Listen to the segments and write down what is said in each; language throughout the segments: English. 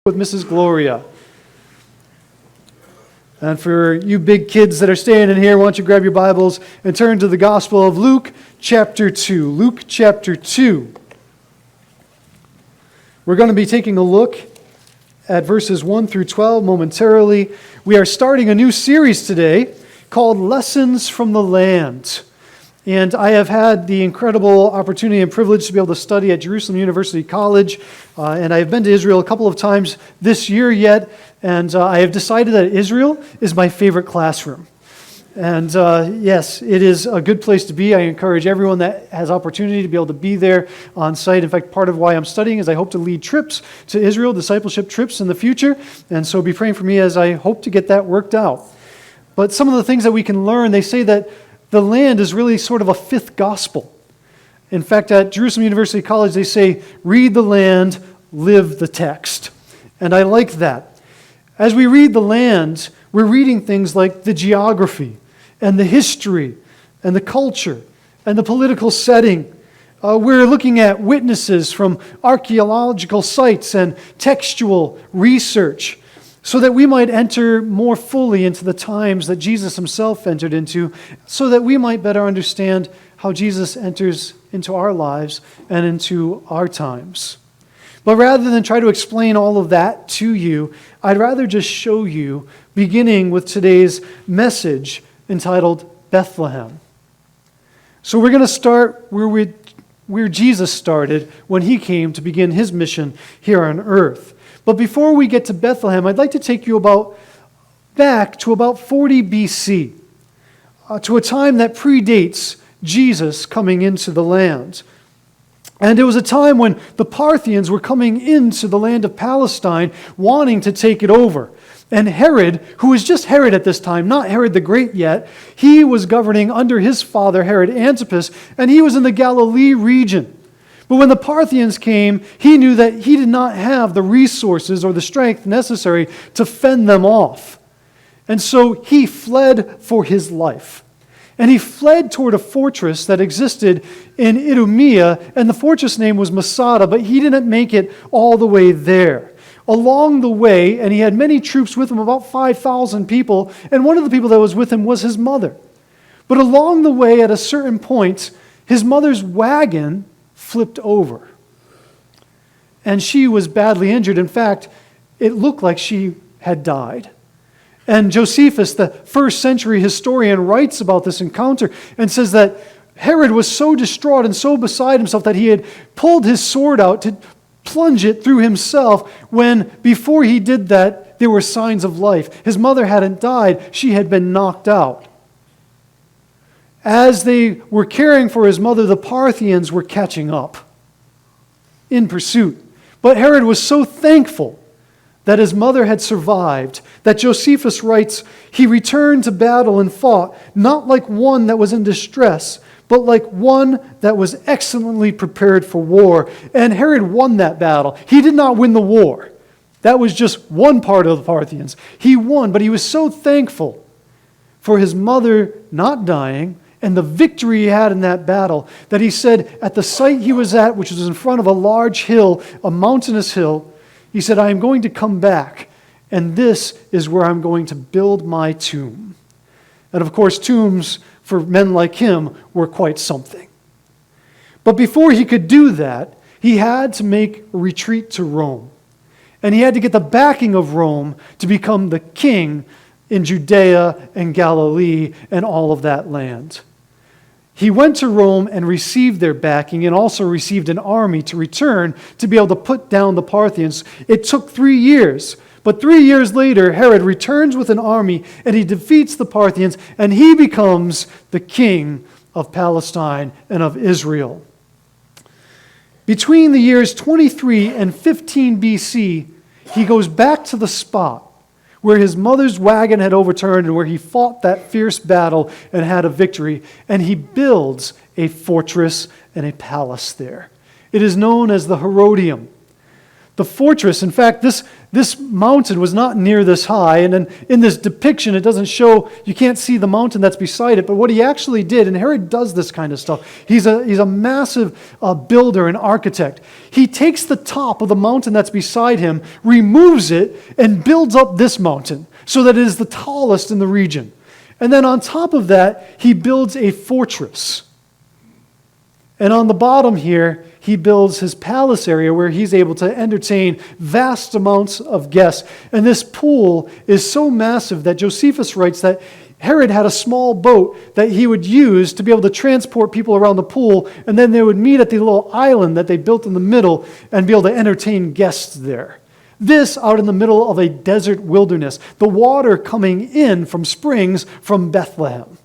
with Mrs. Gloria. And for you big kids that are staying in here, why don't you grab your Bibles and turn to the Gospel of Luke chapter 2. Luke chapter 2. We're going to be taking a look at verses 1 through 12 momentarily. We are starting a new series today called Lessons from the Land. And I have had the incredible opportunity and privilege to be able to study at Jerusalem University College. And I have been to Israel a couple of times this year yet. And I have decided that Israel is my favorite classroom. And yes, it is a good place to be. I encourage everyone that has opportunity to be able to be there on site. In fact, part of why I'm studying is I hope to lead trips to Israel, discipleship trips in the future. And so be praying for me as I hope to get that worked out. But some of the things that we can learn, they say that the land is really sort of a fifth gospel. In fact, at Jerusalem University College, they say, read the land, live the text. And I like that. As we read the land, we're reading things like the geography and the history and the culture and the political setting. We're looking at witnesses from archaeological sites and textual research, so that we might enter more fully into the times that Jesus himself entered into, so that we might better understand how Jesus enters into our lives and into our times. But rather than try to explain all of that to you, I'd rather just show you, beginning with today's message entitled Bethlehem. So we're going to start where Jesus started when he came to begin his mission here on earth. But before we get to Bethlehem, I'd like to take you back to about 40 BC, to a time that predates Jesus coming into the land. And it was a time when the Parthians were coming into the land of Palestine, wanting to take it over. And Herod, who was just Herod at this time, not Herod the Great yet, he was governing under his father, Herod Antipas, and he was in the Galilee region. But when the Parthians came, he knew that he did not have the resources or the strength necessary to fend them off. And so he fled for his life. And he fled toward a fortress that existed in Idumea, and the fortress name was Masada, but he didn't make it all the way there. Along the way, and he had many troops with him, about 5,000 people, and one of the people that was with him was his mother. But along the way, at a certain point, his mother's wagon flipped over. And she was badly injured. In fact, it looked like she had died. And Josephus, the first century historian, writes about this encounter and says that Herod was so distraught and so beside himself that he had pulled his sword out to plunge it through himself when, before he did that, there were signs of life. His mother hadn't died. She had been knocked out. As they were caring for his mother, the Parthians were catching up in pursuit. But Herod was so thankful that his mother had survived that Josephus writes, he returned to battle and fought, not like one that was in distress, but like one that was excellently prepared for war. And Herod won that battle. He did not win the war. That was just one part of the Parthians. He won, but he was so thankful for his mother not dying and the victory he had in that battle, that he said at the site he was at, which was in front of a large hill, a mountainous hill, he said, I am going to come back, and this is where I'm going to build my tomb. And of course, tombs for men like him were quite something. But before he could do that, he had to make a retreat to Rome. And he had to get the backing of Rome to become the king in Judea and Galilee and all of that land. He went to Rome and received their backing and also received an army to return to be able to put down the Parthians. It took 3 years, but 3 years later, Herod returns with an army and he defeats the Parthians and he becomes the king of Palestine and of Israel. Between the years 23 and 15 BC, he goes back to the spot where his mother's wagon had overturned and where he fought that fierce battle and had a victory. And he builds a fortress and a palace there. It is known as the Herodium. The fortress, in fact, this mountain was not near this high, and then in this depiction it doesn't show, you can't see the mountain that's beside it, but what he actually did, and Herod does this kind of stuff, he's a massive builder and architect. He takes the top of the mountain that's beside him, removes it, and builds up this mountain so that it is the tallest in the region. And then on top of that, he builds a fortress. And on the bottom here, he builds his palace area where he's able to entertain vast amounts of guests. And this pool is so massive that Josephus writes that Herod had a small boat that he would use to be able to transport people around the pool, and then they would meet at the little island that they built in the middle and be able to entertain guests there. This out in the middle of a desert wilderness, the water coming in from springs from Bethlehem.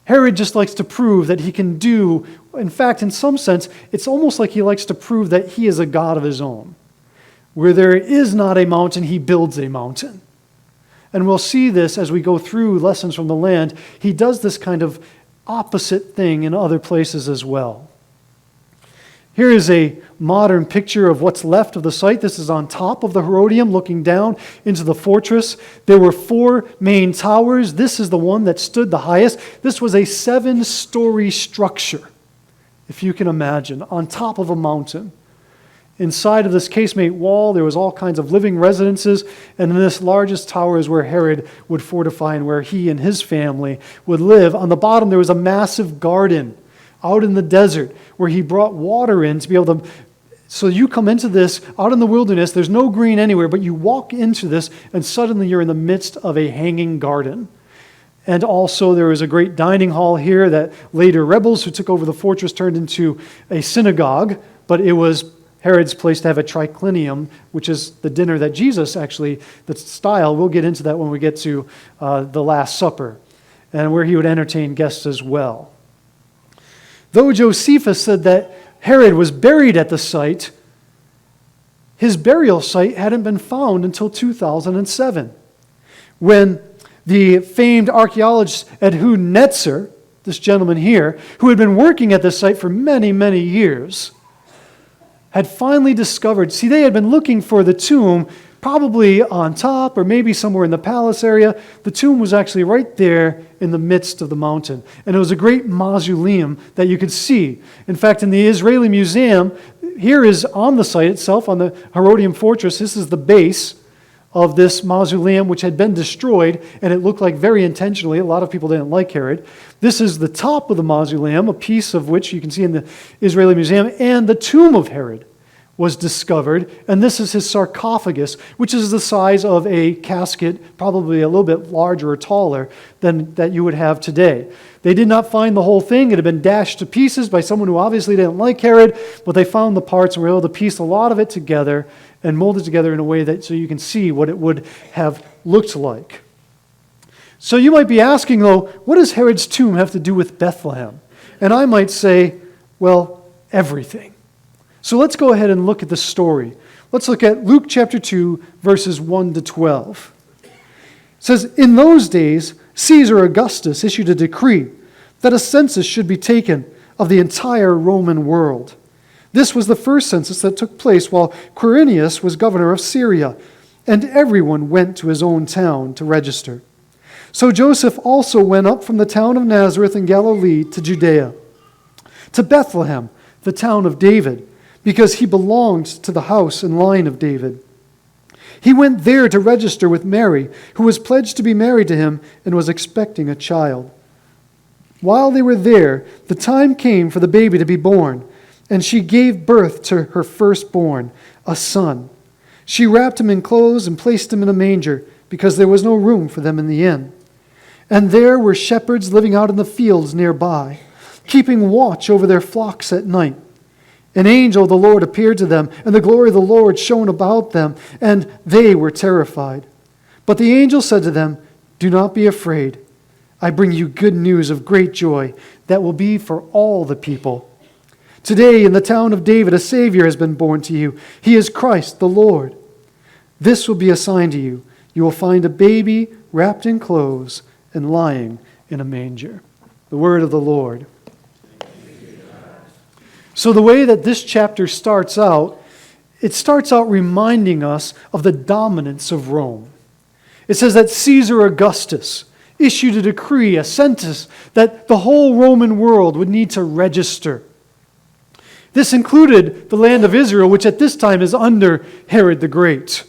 Herod just likes to prove that he can do, in fact, in some sense, it's almost like he likes to prove that he is a god of his own. Where there is not a mountain, he builds a mountain. And we'll see this as we go through Lessons from the Land. He does this kind of opposite thing in other places as well. Here is a modern picture of what's left of the site. This is on top of the Herodium, looking down into the fortress. There were 4 main towers. This is the one that stood the highest. This was a 7-story structure, if you can imagine, on top of a mountain. Inside of this casemate wall, there was all kinds of living residences, and in this largest tower is where Herod would fortify and where he and his family would live. On the bottom, there was a massive garden out in the desert where he brought water in to be able to. So you come into this out in the wilderness, there's no green anywhere, but you walk into this and suddenly you're in the midst of a hanging garden. And also there was a great dining hall here that later rebels who took over the fortress turned into a synagogue, but it was Herod's place to have a triclinium, which is the dinner that Jesus actually, the style, we'll get into that when we get to the Last Supper, and where he would entertain guests as well. Though Josephus said that Herod was buried at the site, his burial site hadn't been found until 2007, when the famed archaeologist Ehud Netzer, this gentleman here, who had been working at this site for many, many years, had finally discovered, see, they had been looking for the tomb probably on top or maybe somewhere in the palace area. The tomb was actually right there in the midst of the mountain. And it was a great mausoleum that you could see. In fact, in the Israeli Museum, here is on the site itself, on the Herodium Fortress, this is the base of this mausoleum, which had been destroyed, and it looked like very intentionally. A lot of people didn't like Herod. This is the top of the mausoleum, a piece of which you can see in the Israeli Museum, and the tomb of Herod was discovered, and this is his sarcophagus, which is the size of a casket, probably a little bit larger or taller than that you would have today. They did not find the whole thing. It had been dashed to pieces by someone who obviously didn't like Herod, but they found the parts and were able to piece a lot of it together and mold it together in a way that so you can see what it would have looked like. So you might be asking, though, what does Herod's tomb have to do with Bethlehem? And I might say, well, everything. So let's go ahead and look at the story. Let's look at Luke chapter 2, verses 1 to 12. It says, "In those days, Caesar Augustus issued a decree that a census should be taken of the entire Roman world. This was the first census that took place while Quirinius was governor of Syria, and everyone went to his own town to register. So Joseph also went up from the town of Nazareth in Galilee to Judea, to Bethlehem, the town of David, because he belonged to the house and line of David. He went there to register with Mary, who was pledged to be married to him and was expecting a child. While they were there, the time came for the baby to be born, and she gave birth to her firstborn, a son. She wrapped him in clothes and placed him in a manger, because there was no room for them in the inn. And there were shepherds living out in the fields nearby, keeping watch over their flocks at night. An angel of the Lord appeared to them, and the glory of the Lord shone about them, and they were terrified. But the angel said to them, 'Do not be afraid. I bring you good news of great joy that will be for all the people. Today in the town of David a Savior has been born to you. He is Christ the Lord. This will be a sign to you. You will find a baby wrapped in clothes and lying in a manger.'" The word of the Lord. So the way that this chapter starts out it starts out reminding us of the dominance of Rome. It says that Caesar Augustus issued a decree, a census, that the whole Roman world would need to register. This included the land of Israel, which at this time is under Herod the Great.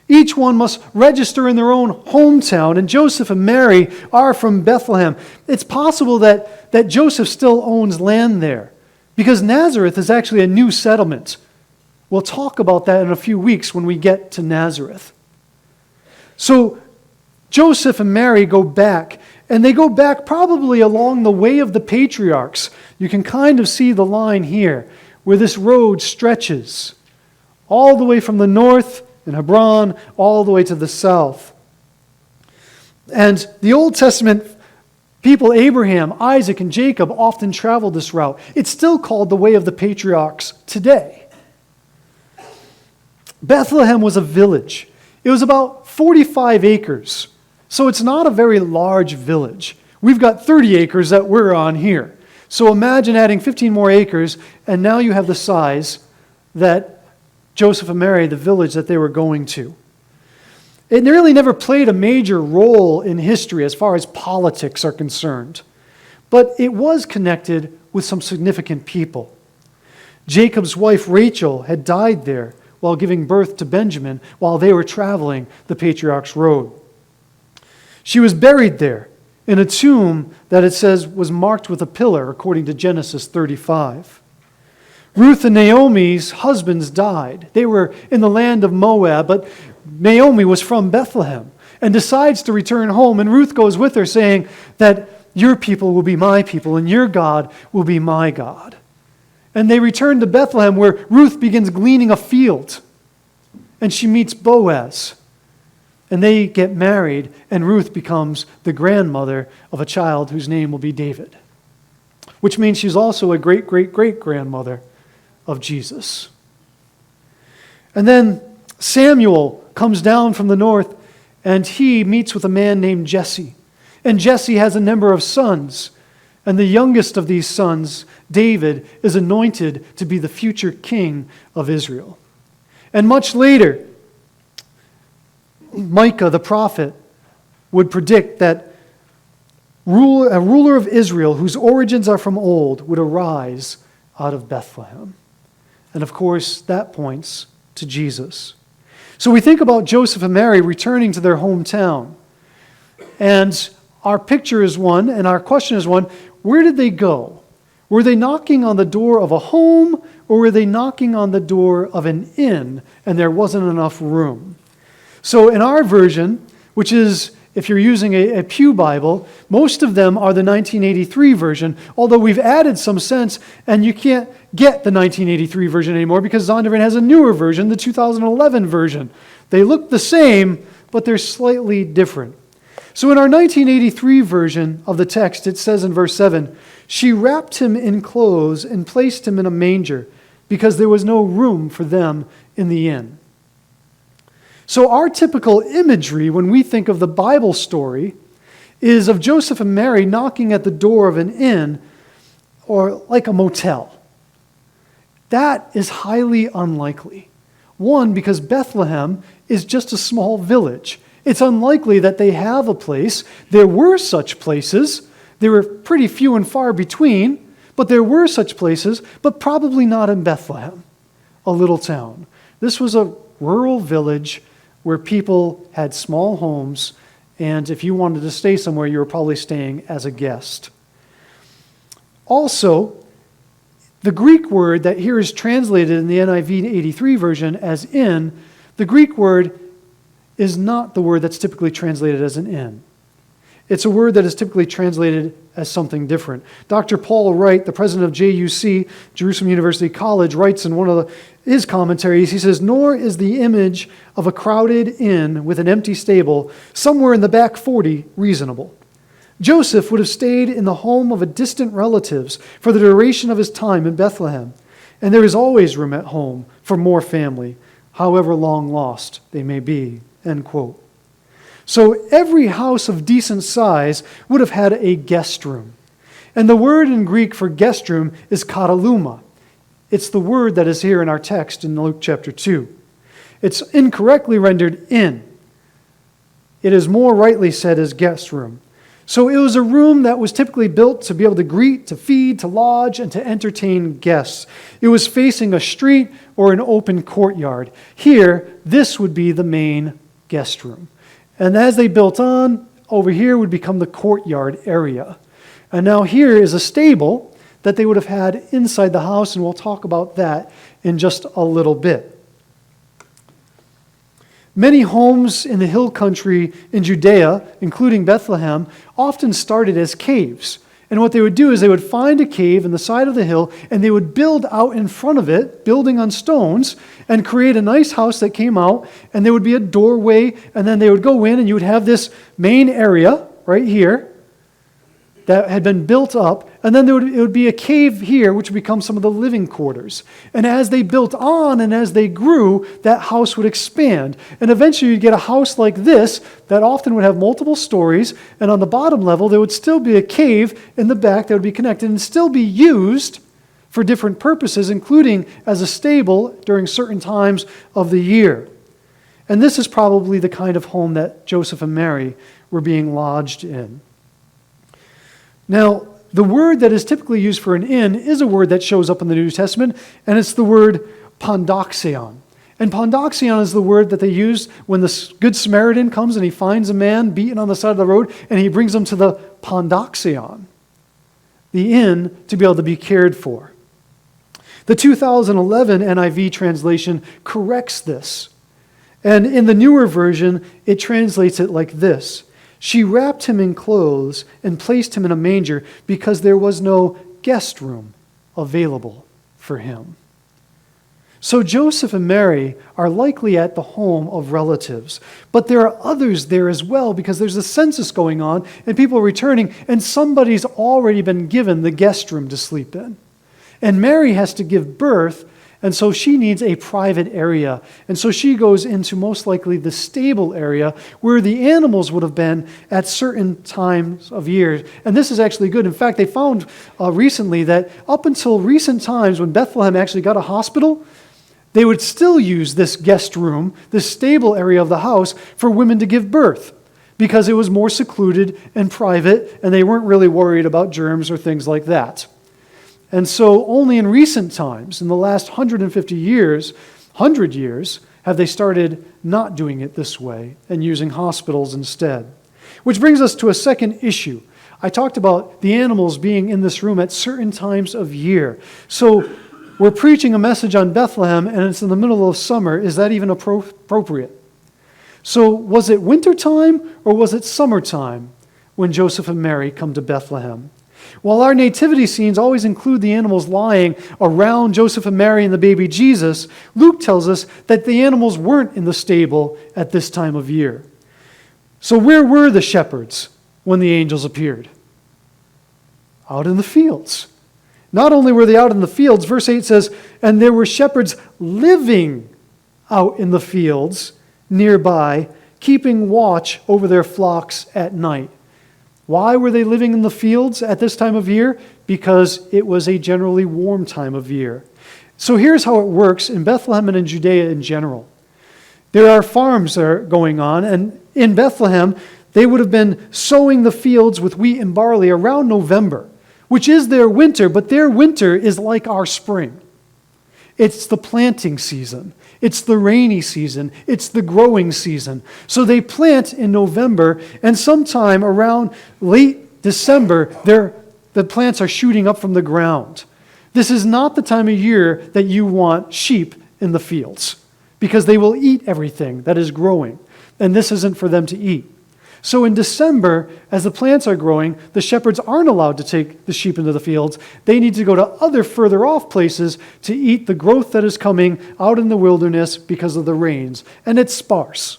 Each one must register in their own hometown, and Joseph and Mary are from Bethlehem. It's possible that Joseph still owns land there, because Nazareth is actually a new settlement. We'll talk about that in a few weeks when we get to Nazareth. So Joseph and Mary go back, and they go back probably along the way of the patriarchs. You can kind of see the line here, where this road stretches all the way from the north in Hebron, all the way to the south. And the Old Testament people, Abraham, Isaac, and Jacob, often traveled this route. It's still called the way of the patriarchs today. Bethlehem was a village. It was about 45 acres, so it's not a very large village. We've got 30 acres that we're on here. So imagine adding 15 more acres, and now you have the size that Joseph and Mary, the village that they were going to. It really never played a major role in history as far as politics are concerned, but it was connected with some significant people. Jacob's wife Rachel had died there while giving birth to Benjamin while they were traveling the patriarch's road. She was buried there in a tomb that it says was marked with a pillar, according to Genesis 35. Ruth and Naomi's husbands died. They were in the land of Moab, but Naomi was from Bethlehem and decides to return home, and Ruth goes with her saying that your people will be my people and your God will be my God. And they return to Bethlehem, where Ruth begins gleaning a field, and she meets Boaz. And they get married, and Ruth becomes the grandmother of a child whose name will be David, which means she's also a great-great-great-grandmother of Jesus. And then Samuel comes down from the north, and he meets with a man named Jesse. And Jesse has a number of sons, and the youngest of these sons, David, is anointed to be the future king of Israel. And much later, Micah the prophet would predict that a ruler of Israel whose origins are from old would arise out of Bethlehem. And of course, that points to Jesus. So we think about Joseph and Mary returning to their hometown. And our picture is one, and our question is one: where did they go? Were they knocking on the door of a home, or were they knocking on the door of an inn and there wasn't enough room? So in our version, which is, if you're using a Pew Bible, most of them are the 1983 version, although we've added some sense, and you can't get the 1983 version anymore because Zondervan has a newer version, the 2011 version. They look the same, but they're slightly different. So in our 1983 version of the text, it says in verse 7, "She wrapped him in clothes and placed him in a manger because there was no room for them in the inn." So our typical imagery when we think of the Bible story is of Joseph and Mary knocking at the door of an inn or like a motel. That is highly unlikely. One, because Bethlehem is just a small village. It's unlikely that they have a place. There were such places. They were pretty few and far between, but there were such places, but probably not in Bethlehem, a little town. This was a rural village where people had small homes, and if you wanted to stay somewhere, you were probably staying as a guest. Also, the Greek word that here is translated in the NIV 83 version as inn, the Greek word is not the word that's typically translated as an inn. It's a word that is typically translated as something different. Dr. Paul Wright, the president of JUC, Jerusalem University College, writes in one of his commentaries, he says, "Nor is the image of a crowded inn with an empty stable somewhere in the back 40 reasonable. Joseph would have stayed in the home of a distant relatives for the duration of his time in Bethlehem, and there is always room at home for more family, however long lost they may be." End quote. So every house of decent size would have had a guest room. And the word in Greek for guest room is kataluma. It's the word that is here in our text in Luke chapter 2. It's incorrectly rendered inn. It is more rightly said as guest room. So it was a room that was typically built to be able to greet, to feed, to lodge, and to entertain guests. It was facing a street or an open courtyard. Here, this would be the main guest room. And as they built on, over here would become the courtyard area. And now here is a stable that they would have had inside the house, and we'll talk about that in just a little bit. Many homes in the hill country in Judea, including Bethlehem, often started as caves. And what they would do is they would find a cave in the side of the hill, and they would build out in front of it, building on stones, and create a nice house that came out, and there would be a doorway, and then they would go in, and you would have this main area right here that had been built up, and then it would be a cave here, which would become some of the living quarters. And as they built on and as they grew, that house would expand. And eventually you'd get a house like this that often would have multiple stories, and on the bottom level there would still be a cave in the back that would be connected and still be used for different purposes, including as a stable during certain times of the year. And this is probably the kind of home that Joseph and Mary were being lodged in. Now, the word that is typically used for an inn is a word that shows up in the New Testament, and it's the word pandoxion. And pandoxion is the word that they use when the Good Samaritan comes and he finds a man beaten on the side of the road, and he brings him to the pandoxion, the inn to be able to be cared for. The 2011 NIV translation corrects this. And in the newer version, it translates it like this: "She wrapped him in clothes and placed him in a manger because there was no guest room available for him." So Joseph and Mary are likely at the home of relatives. But there are others there as well, because there's a census going on and people are returning, and somebody's already been given the guest room to sleep in. And Mary has to give birth, and so she needs a private area. And so she goes into most likely the stable area where the animals would have been at certain times of year. And this is actually good. In fact, they found recently that up until recent times when Bethlehem actually got a hospital, they would still use this guest room, this stable area of the house, for women to give birth, because it was more secluded and private, and they weren't really worried about germs or things like that. And so only in recent times, in the last 100 years, have they started not doing it this way and using hospitals instead. Which brings us to a second issue. I talked about the animals being in this room at certain times of year. So we're preaching a message on Bethlehem, and it's in the middle of summer. Is that even appropriate? So was it wintertime or was it summertime when Joseph and Mary come to Bethlehem? While our nativity scenes always include the animals lying around Joseph and Mary and the baby Jesus, Luke tells us that the animals weren't in the stable at this time of year. So where were the shepherds when the angels appeared? Out in the fields. Not only were they out in the fields, verse 8 says, "And there were shepherds living out in the fields nearby, keeping watch over their flocks at night." Why were they living in the fields at this time of year? Because it was a generally warm time of year. So here's how it works in Bethlehem and in Judea in general. There are farms that are going on, and in Bethlehem, they would have been sowing the fields with wheat and barley around November, which is their winter, but their winter is like our spring. It's the planting season. It's the rainy season. It's the growing season. So they plant in November, and sometime around late December, the plants are shooting up from the ground. This is not the time of year that you want sheep in the fields, because they will eat everything that is growing, and this isn't for them to eat. So in December, as the plants are growing, the shepherds aren't allowed to take the sheep into the fields. They need to go to other further off places to eat the growth that is coming out in the wilderness because of the rains. And it's sparse.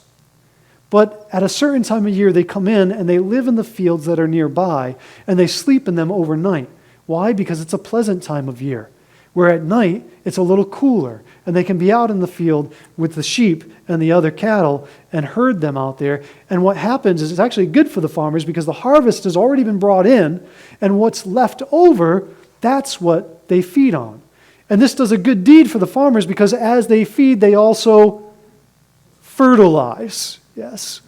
But at a certain time of year, they come in and they live in the fields that are nearby, and they sleep in them overnight. Why? Because it's a pleasant time of year, where at night it's a little cooler, and they can be out in the field with the sheep and the other cattle and herd them out there. And what happens is it's actually good for the farmers, because the harvest has already been brought in, and what's left over, that's what they feed on. And this does a good deed for the farmers because as they feed, they also fertilize. Yes.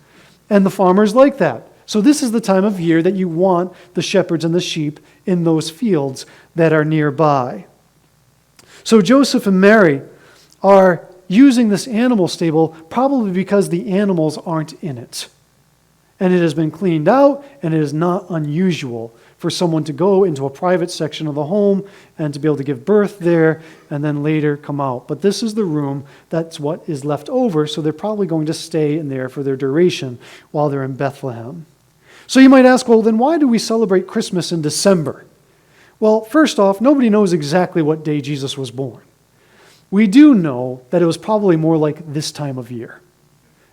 And the farmers like that. So this is the time of year that you want the shepherds and the sheep in those fields that are nearby. So Joseph and Mary are using this animal stable probably because the animals aren't in it. And it has been cleaned out, and it is not unusual for someone to go into a private section of the home and to be able to give birth there and then later come out. But this is the room, that's what is left over, so they're probably going to stay in there for their duration while they're in Bethlehem. So you might ask, well, then why do we celebrate Christmas in December? Well, first off, nobody knows exactly what day Jesus was born. We do know that it was probably more like this time of year.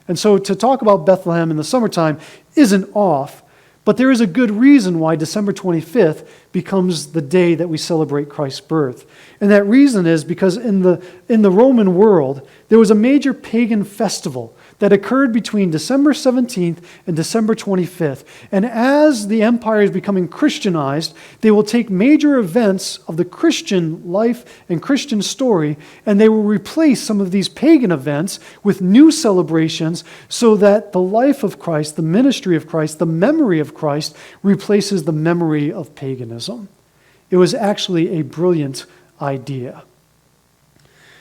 And so to talk about Bethlehem in the summertime isn't off, but there is a good reason why December 25th becomes the day that we celebrate Christ's birth. And that reason is because in the Roman world, there was a major pagan festival that occurred between December 17th and December 25th. And as the empire is becoming Christianized, they will take major events of the Christian life and Christian story, and they will replace some of these pagan events with new celebrations so that the life of Christ, the ministry of Christ, the memory of Christ replaces the memory of paganism. It was actually a brilliant idea.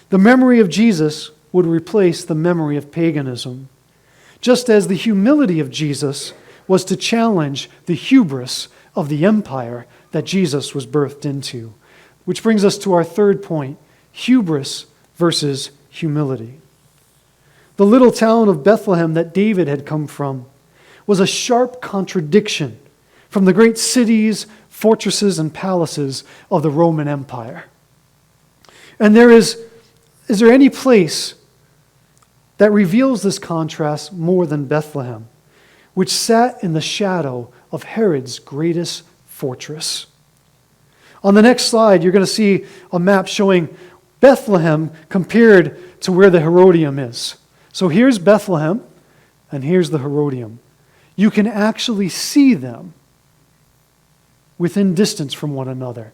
The memory of Jesus would replace the memory of paganism, just as the humility of Jesus was to challenge the hubris of the empire that Jesus was birthed into. Which brings us to our third point, hubris versus humility. The little town of Bethlehem that David had come from was a sharp contradiction from the great cities, fortresses, and palaces of the Roman Empire. And is there any place that reveals this contrast more than Bethlehem, which sat in the shadow of Herod's greatest fortress? On the next slide, you're going to see a map showing Bethlehem compared to where the Herodium is. So here's Bethlehem, and here's the Herodium. You can actually see them within distance from one another.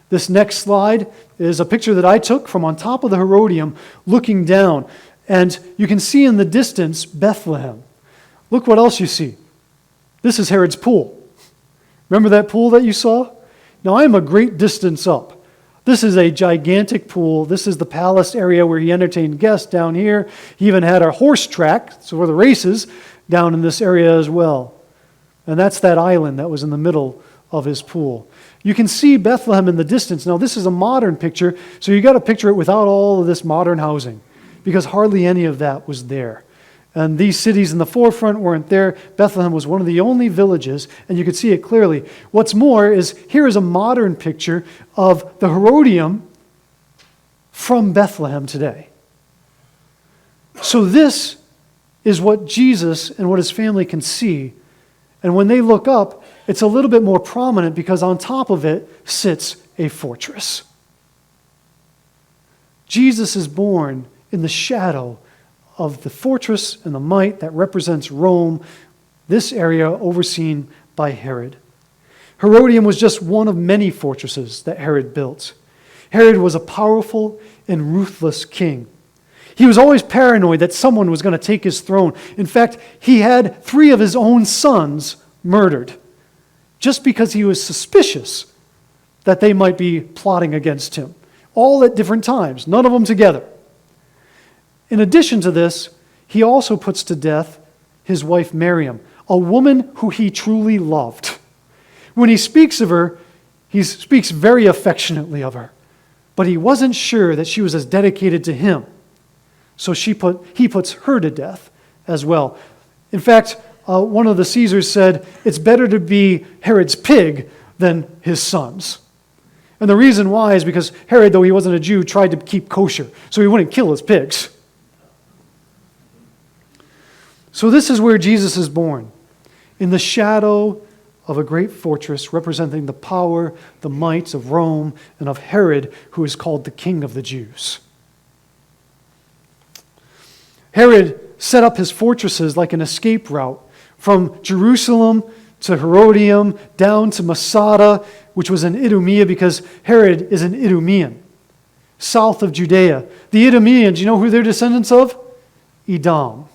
This next slide is a picture that I took from on top of the Herodium looking down. And you can see in the distance Bethlehem. Look what else you see. This is Herod's pool. Remember that pool that you saw? Now I am a great distance up. This is a gigantic pool. This is the palace area where he entertained guests down here. He even had a horse track, so for the races, down in this area as well. And that's that island that was in the middle of his pool. You can see Bethlehem in the distance. Now this is a modern picture, so you got to picture it without all of this modern housing, because hardly any of that was there. And these cities in the forefront weren't there. Bethlehem was one of the only villages, and you could see it clearly. What's more is, here is a modern picture of the Herodium from Bethlehem today. So this is what Jesus and what his family can see. And when they look up, it's a little bit more prominent because on top of it sits a fortress. Jesus is born in the shadow of the fortress and the might that represents Rome, this area overseen by Herod. Herodium was just one of many fortresses that Herod built. Herod was a powerful and ruthless king. He was always paranoid that someone was going to take his throne. In fact, he had 3 of his own sons murdered just because he was suspicious that they might be plotting against him. All at different times, none of them together. In addition to this, he also puts to death his wife Miriam, a woman who he truly loved. When he speaks of her, he speaks very affectionately of her, but he wasn't sure that she was as dedicated to him. So he puts her to death as well. In fact, one of the Caesars said, it's better to be Herod's pig than his sons. And the reason why is because Herod, though he wasn't a Jew, tried to keep kosher, so he wouldn't kill his pigs. So this is where Jesus is born, in the shadow of a great fortress representing the power, the might of Rome and of Herod, who is called the King of the Jews. Herod set up his fortresses like an escape route from Jerusalem to Herodium, down to Masada, which was in Idumea, because Herod is an Idumean. south of Judea. The Edomians, you know who they're descendants of? Edom.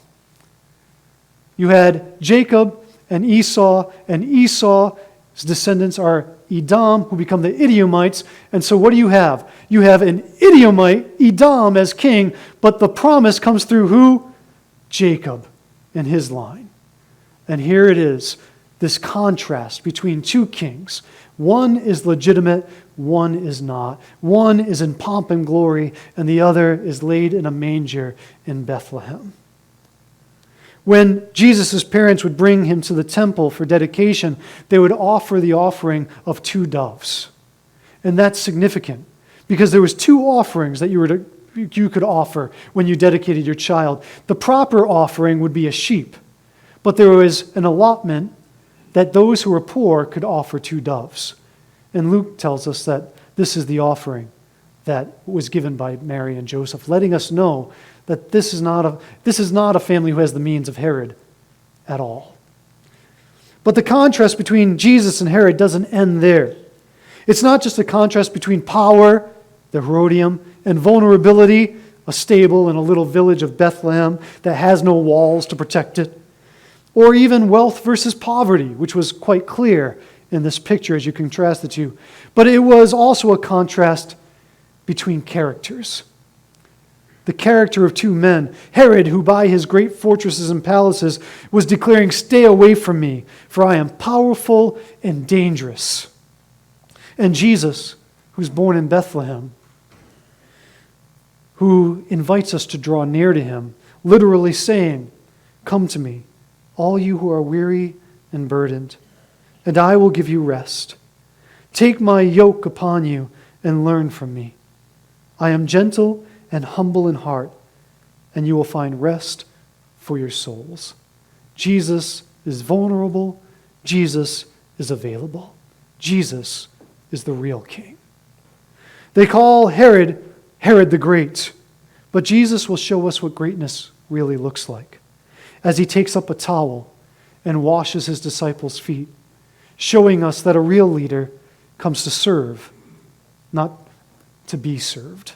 You had Jacob and Esau's descendants are Edom, who become the Edomites. And so what do you have? You have an Edomite, Edom, as king, but the promise comes through who? Jacob and his line. And here it is, this contrast between two kings. One is legitimate, one is not. One is in pomp and glory, and the other is laid in a manger in Bethlehem. When Jesus' parents would bring him to the temple for dedication, they would offer the offering of 2 doves. And that's significant because there was 2 offerings that you could offer when you dedicated your child. The proper offering would be a sheep, but there was an allotment that those who were poor could offer 2 doves. And Luke tells us that this is the offering that was given by Mary and Joseph, letting us know that this is not a family who has the means of Herod at all. But the contrast between Jesus and Herod doesn't end there. It's not just a contrast between power, the Herodium, and vulnerability, a stable in a little village of Bethlehem that has no walls to protect it, or even wealth versus poverty, which was quite clear in this picture as you contrast the two. But it was also a contrast between characters. The character of 2 men. Herod, who by his great fortresses and palaces was declaring, "Stay away from me, for I am powerful and dangerous." And Jesus, who's born in Bethlehem, who invites us to draw near to him, literally saying, "Come to me, all you who are weary and burdened, and I will give you rest. Take my yoke upon you and learn from me. I am gentle and humble in heart, and you will find rest for your souls." Jesus is vulnerable. Jesus is available. Jesus is the real king. They call Herod the Great, but Jesus will show us what greatness really looks like as he takes up a towel and washes his disciples' feet, showing us that a real leader comes to serve, not to be served.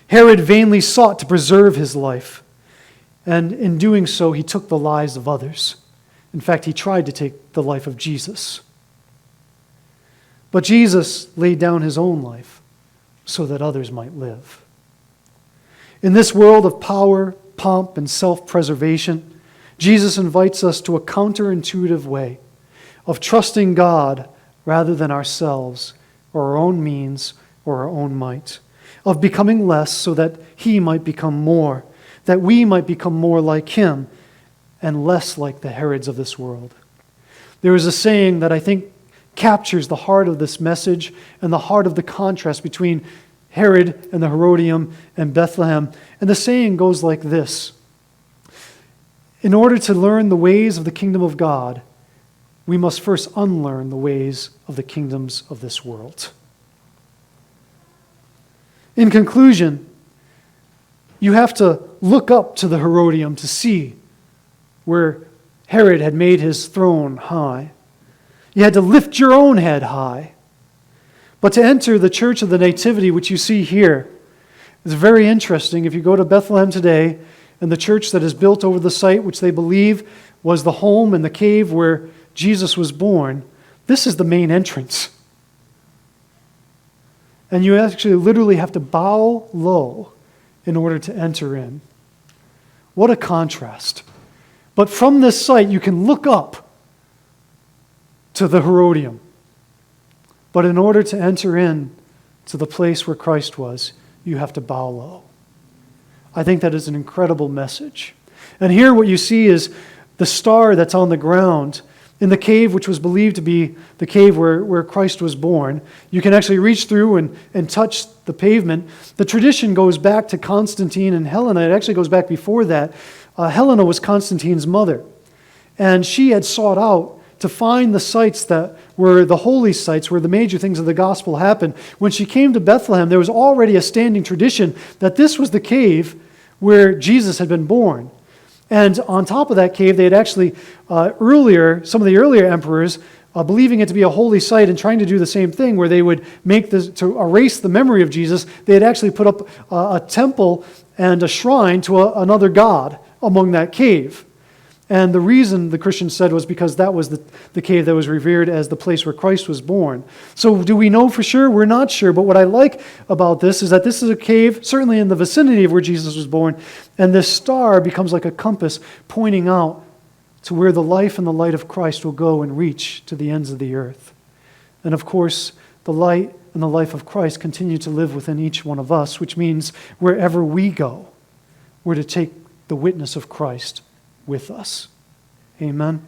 Herod vainly sought to preserve his life, and in doing so, he took the lives of others. In fact, he tried to take the life of Jesus. But Jesus laid down his own life so that others might live. In this world of power, pomp, and self-preservation, Jesus invites us to a counterintuitive way of trusting God rather than ourselves or our own means or our own might, of becoming less so that he might become more, that we might become more like him and less like the Herods of this world. There is a saying that I think captures the heart of this message and the heart of the contrast between Herod and the Herodium and Bethlehem. And the saying goes like this: in order to learn the ways of the kingdom of God, we must first unlearn the ways of the kingdoms of this world. In conclusion, you have to look up to the Herodium to see where Herod had made his throne high. You had to lift your own head high. But to enter the Church of the Nativity, which you see here, is very interesting. If you go to Bethlehem today, and the church that is built over the site, which they believe was the home and the cave where Jesus was born, this is the main entrance. And you actually literally have to bow low in order to enter in. What a contrast. But from this site, you can look up to the Herodium. But in order to enter in to the place where Christ was, you have to bow low. I think that is an incredible message. And here what you see is the star that's on the ground in the cave, which was believed to be the cave where Christ was born. You can actually reach through and touch the pavement. The tradition goes back to Constantine and Helena. It actually goes back before that. Helena was Constantine's mother. And she had sought out to find the sites that were the holy sites, where the major things of the gospel happened. When she came to Bethlehem, there was already a standing tradition that this was the cave where Jesus had been born. And on top of that cave, they had actually some of the earlier emperors believing it to be a holy site and trying to do the same thing where they would make this, to erase the memory of Jesus, they had actually put up a temple and a shrine to another god among that cave. And the reason the Christians said was because that was the cave that was revered as the place where Christ was born. So do we know for sure? We're not sure. But what I like about this is that this is a cave, certainly in the vicinity of where Jesus was born, and this star becomes like a compass pointing out to where the life and the light of Christ will go and reach to the ends of the earth. And of course, the light and the life of Christ continue to live within each one of us, which means wherever we go, we're to take the witness of Christ with us. Amen.